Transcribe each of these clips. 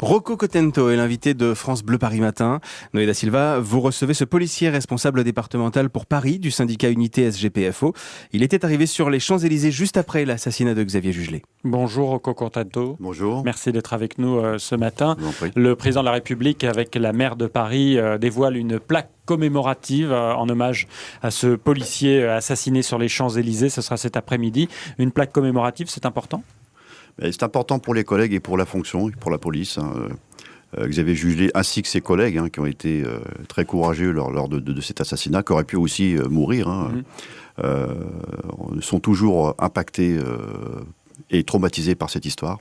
Rocco Cotento est l'invité de France Bleu Paris Matin. Noé da Silva, vous recevez ce policier responsable départemental pour Paris du syndicat Unité SGPFO. Il était arrivé sur les Champs-Élysées juste après l'assassinat de Xavier Jugelé. Bonjour Rocco Cotento. Bonjour. Merci d'être avec nous ce matin. Le président de la République avec la maire de Paris dévoile une plaque commémorative en hommage à ce policier assassiné sur les Champs-Élysées. Ce sera cet après-midi. Une plaque commémorative, c'est important ? C'est important pour les collègues et pour la fonction, pour la police. Xavier Jugelé ainsi que ses collègues qui ont été très courageux lors de cet assassinat, qui auraient pu aussi mourir, sont toujours impactés et traumatisés par cette histoire.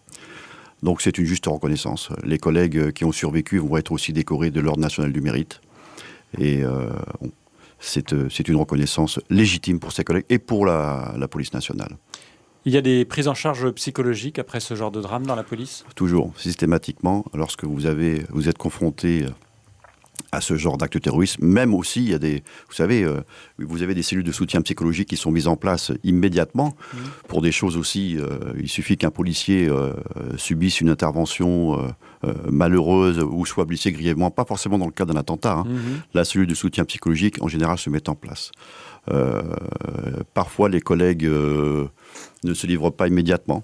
Donc c'est une juste reconnaissance. Les collègues qui ont survécu vont être aussi décorés de l'Ordre national du mérite. Et c'est une reconnaissance légitime pour ces collègues et pour la police nationale. Il y a des prises en charge psychologiques après ce genre de drame dans la police ? Toujours, systématiquement, lorsque vous êtes confronté à ce genre d'acte terroriste, même aussi, il y a vous avez des cellules de soutien psychologique qui sont mises en place immédiatement pour des choses aussi. Il suffit qu'un policier subisse une intervention malheureuse ou soit blessé grièvement, pas forcément dans le cas d'un attentat. La cellule de soutien psychologique, en général, se met en place. Parfois, les collègues ne se livrent pas immédiatement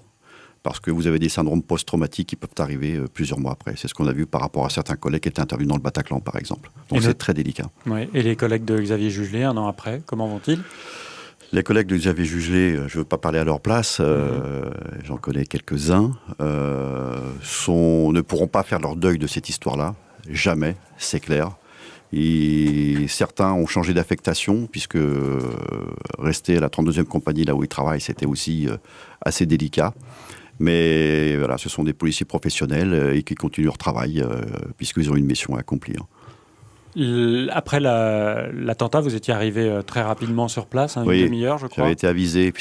parce que vous avez des syndromes post-traumatiques qui peuvent arriver plusieurs mois après. C'est ce qu'on a vu par rapport à certains collègues qui étaient intervenus dans le Bataclan, par exemple. Donc c'est très délicat. Oui. Et les collègues de Xavier Jugelé, un an après, comment vont-ils ? Les collègues de Xavier Jugelé, je ne veux pas parler à leur place, j'en connais quelques-uns, ne pourront pas faire leur deuil de cette histoire-là. Jamais, c'est clair. Et certains ont changé d'affectation, puisque rester à la 32e compagnie, là où ils travaillent, c'était aussi assez délicat. Mais voilà, ce sont des policiers professionnels et qui continuent leur travail, puisqu'ils ont une mission à accomplir. Après l'attentat, vous étiez arrivé très rapidement sur place, une demi-heure, je crois. J'avais été avisé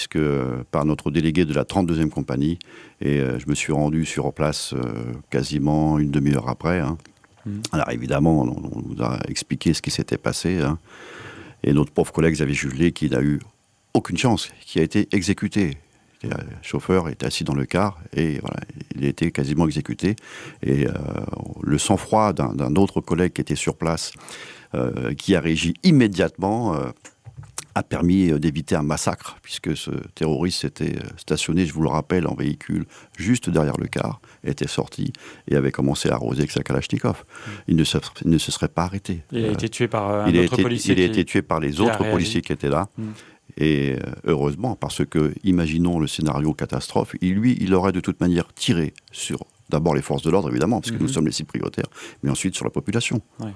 par notre délégué de la 32e compagnie, et je me suis rendu sur place quasiment une demi-heure après. Alors évidemment, on nous a expliqué ce qui s'était passé, et notre pauvre collègue Xavier Jugelé, qui n'a eu aucune chance, qui a été exécuté. Le chauffeur était assis dans le car, et voilà, il a été quasiment exécuté. Et le sang-froid d'un autre collègue qui était sur place, qui a réagi immédiatement, a permis d'éviter un massacre, puisque ce terroriste s'était stationné, je vous le rappelle, en véhicule juste derrière le car, était sorti et avait commencé à arroser avec sa Kalachnikov. Il ne se serait pas arrêté. Il a été tué par un autre policier. Il a été tué par les autres policiers qui étaient là. Et heureusement, parce que, imaginons le scénario catastrophe, il aurait de toute manière tiré sur d'abord les forces de l'ordre, évidemment, parce que nous sommes les cibles prioritaires, mais ensuite sur la population. Ouais.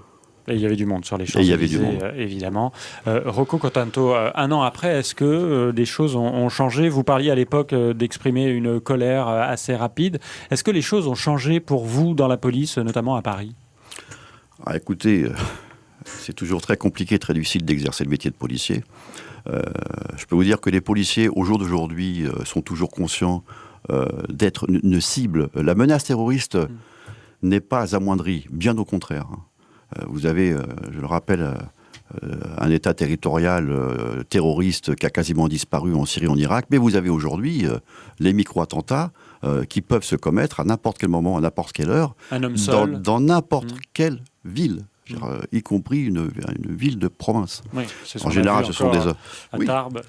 Et il y avait du monde sur les Champs-Élysées, évidemment. Rocco Cotento, un an après, est-ce que des choses ont changé ? Vous parliez à l'époque d'exprimer une colère assez rapide. Est-ce que les choses ont changé pour vous dans la police, notamment à Paris ? Écoutez, c'est toujours très compliqué, très difficile d'exercer le métier de policier. Je peux vous dire que les policiers, au jour d'aujourd'hui, sont toujours conscients d'être une cible. La menace terroriste n'est pas amoindrie, bien au contraire. Vous avez, je le rappelle, un État territorial terroriste qui a quasiment disparu en Syrie, en Irak, mais vous avez aujourd'hui les micro-attentats qui peuvent se commettre à n'importe quel moment, à n'importe quelle heure, dans n'importe quelle ville. Y compris une ville de province. Oui, en général, ce sont des hommes. À Tarbes.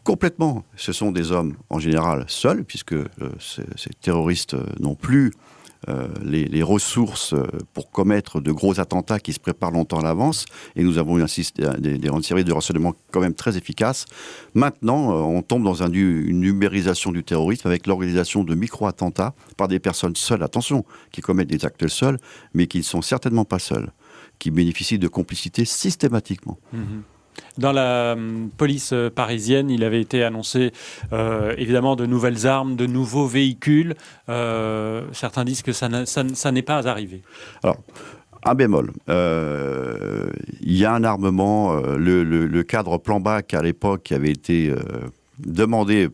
Complètement. Ce sont des hommes, en général, seuls, puisque ces terroristes n'ont plus les ressources pour commettre de gros attentats qui se préparent longtemps à l'avance. Et nous avons une série de renseignements quand même très efficaces. Maintenant, on tombe dans une numérisation du terrorisme avec l'organisation de micro-attentats par des personnes seules, attention, qui commettent des actes seuls, mais qui ne sont certainement pas seuls, qui bénéficient de complicité systématiquement. Dans la police parisienne, il avait été annoncé évidemment de nouvelles armes, de nouveaux véhicules. Certains disent que ça n'est pas arrivé. Alors, un bémol. Il y a un armement, le cadre plan BAC à l'époque qui avait été demandé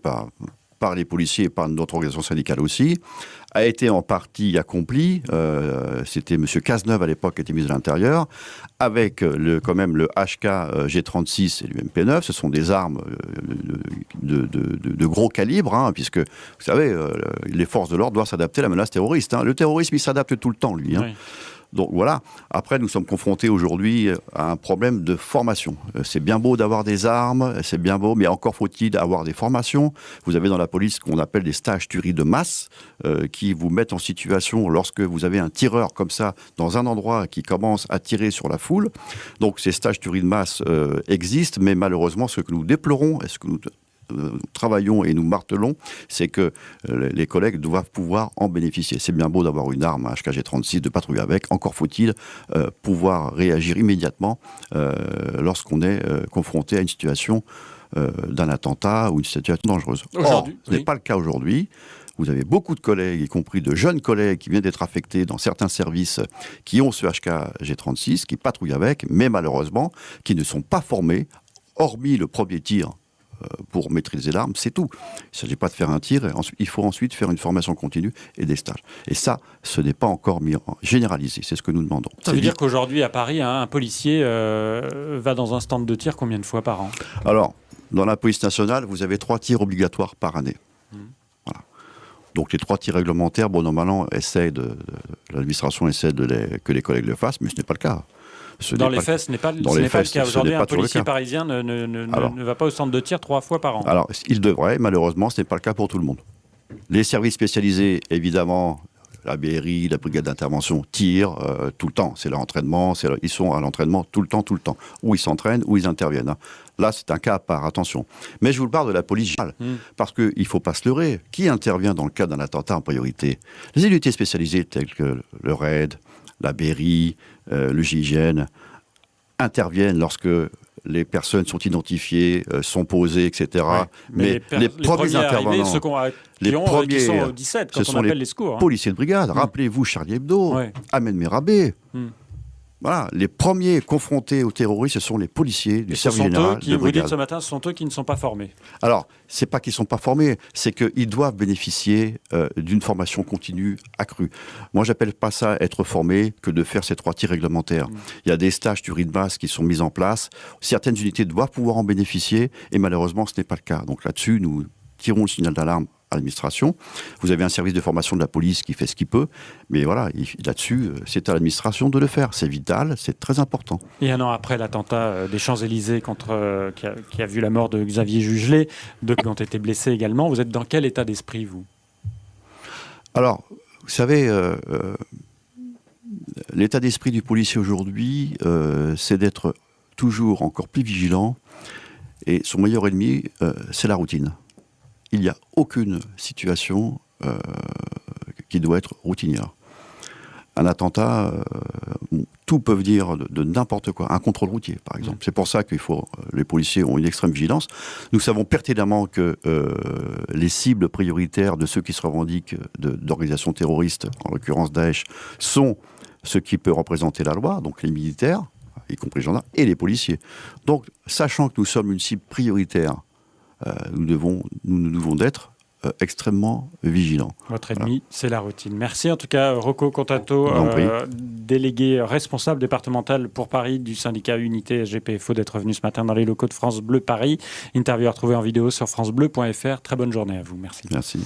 par les policiers et par notre organisation syndicale aussi, a été en partie accompli. C'était M. Cazeneuve à l'époque qui était ministre de l'Intérieur, avec quand même le HK G36 et l'UMP9. Ce sont des armes de gros calibre, hein, puisque, vous savez, les forces de l'ordre doivent s'adapter à la menace terroriste. Hein. Le terrorisme, il s'adapte tout le temps, lui. Hein. Oui. Donc voilà. Après, nous sommes confrontés aujourd'hui à un problème de formation. C'est bien beau d'avoir des armes, c'est bien beau, mais encore faut-il avoir des formations. Vous avez dans la police ce qu'on appelle des stages tuerie de masse, qui vous mettent en situation, lorsque vous avez un tireur comme ça, dans un endroit qui commence à tirer sur la foule. Donc ces stages tuerie de masse existent, mais malheureusement, ce que nous déplorons, et ce que nous travaillons et nous martelons, c'est que les collègues doivent pouvoir en bénéficier. C'est bien beau d'avoir une arme, un HKG36, de patrouiller avec. Encore faut-il pouvoir réagir immédiatement lorsqu'on est confronté à une situation d'un attentat ou une situation dangereuse. Or, ce n'est pas le cas aujourd'hui. Vous avez beaucoup de collègues, y compris de jeunes collègues qui viennent d'être affectés dans certains services, qui ont ce HKG36, qui patrouillent avec, mais malheureusement, qui ne sont pas formés, hormis le premier tir pour maîtriser l'arme, c'est tout. Il ne s'agit pas de faire un tir, il faut ensuite faire une formation continue et des stages. Et ça, ce n'est pas encore généralisé, c'est ce que nous demandons. Ça veut dire qu'aujourd'hui, à Paris, un policier va dans un stand de tir combien de fois par an ? Alors, dans la police nationale, vous avez 3 tirs obligatoires par année. Voilà. Donc les 3 tirs réglementaires, bon, normalement, l'administration essaie que les collègues le fassent, mais ce n'est pas le cas. Dans les faits, ce n'est pas le cas. Aujourd'hui, un policier parisien ne va pas au centre de tir 3 fois par an. Alors, il devrait, malheureusement, ce n'est pas le cas pour tout le monde. Les services spécialisés, évidemment, la BRI, la brigade d'intervention, tirent tout le temps. C'est leur entraînement, ils sont à l'entraînement tout le temps. Ou ils s'entraînent, ou ils interviennent. Hein. Là, c'est un cas à part, attention. Mais je vous parle de la police générale, parce qu'il ne faut pas se leurrer. Qui intervient dans le cas d'un attentat en priorité ? Les unités spécialisées telles que le RAID, la BRI, le GIGN, interviennent lorsque les personnes sont identifiées, sont posées, etc. Ouais, mais les premiers intervenants, ceux qui sont au 17, quand on appelle les secours. Policiers de brigade. Rappelez-vous Charlie Hebdo, Ahmed Merabé. Voilà, les premiers confrontés aux terroristes, ce sont les policiers du service général de brigade. Vous dites ce matin, ce sont eux qui ne sont pas formés. Alors, c'est pas qu'ils ne sont pas formés, c'est qu'ils doivent bénéficier d'une formation continue accrue. Moi, j'appelle pas ça être formé que de faire ces 3 tirs réglementaires. Il y a des stages tuerie de masse qui sont mis en place. Certaines unités doivent pouvoir en bénéficier, et malheureusement, ce n'est pas le cas. Donc là-dessus, nous tirons le signal d'alarme à l'administration. Vous avez un service de formation de la police qui fait ce qu'il peut, mais voilà, là-dessus, c'est à l'administration de le faire. C'est vital, c'est très important. Et un an après l'attentat des Champs-Élysées qui a vu la mort de Xavier Jugelé, 2 qui ont été blessés également, vous êtes dans quel état d'esprit, vous ? Alors, vous savez, l'état d'esprit du policier aujourd'hui, c'est d'être toujours encore plus vigilant, et son meilleur ennemi, c'est la routine. Il n'y a aucune situation qui doit être routinière. Un attentat, tout peut venir de n'importe quoi. Un contrôle routier, par exemple. C'est pour ça que les policiers ont une extrême vigilance. Nous savons pertinemment que les cibles prioritaires de ceux qui se revendiquent d'organisations terroristes, en l'occurrence Daesh, sont ceux qui peuvent représenter la loi, donc les militaires, y compris les gendarmes, et les policiers. Donc, sachant que nous sommes une cible prioritaire, nous devons d'être extrêmement vigilants. Votre ennemi, c'est la routine. Merci en tout cas, Rocco Contanto, délégué responsable départemental pour Paris du syndicat Unité SGPFO, d'être venu ce matin dans les locaux de France Bleu Paris. Interview à retrouver en vidéo sur francebleu.fr. Très bonne journée à vous. Merci. Merci.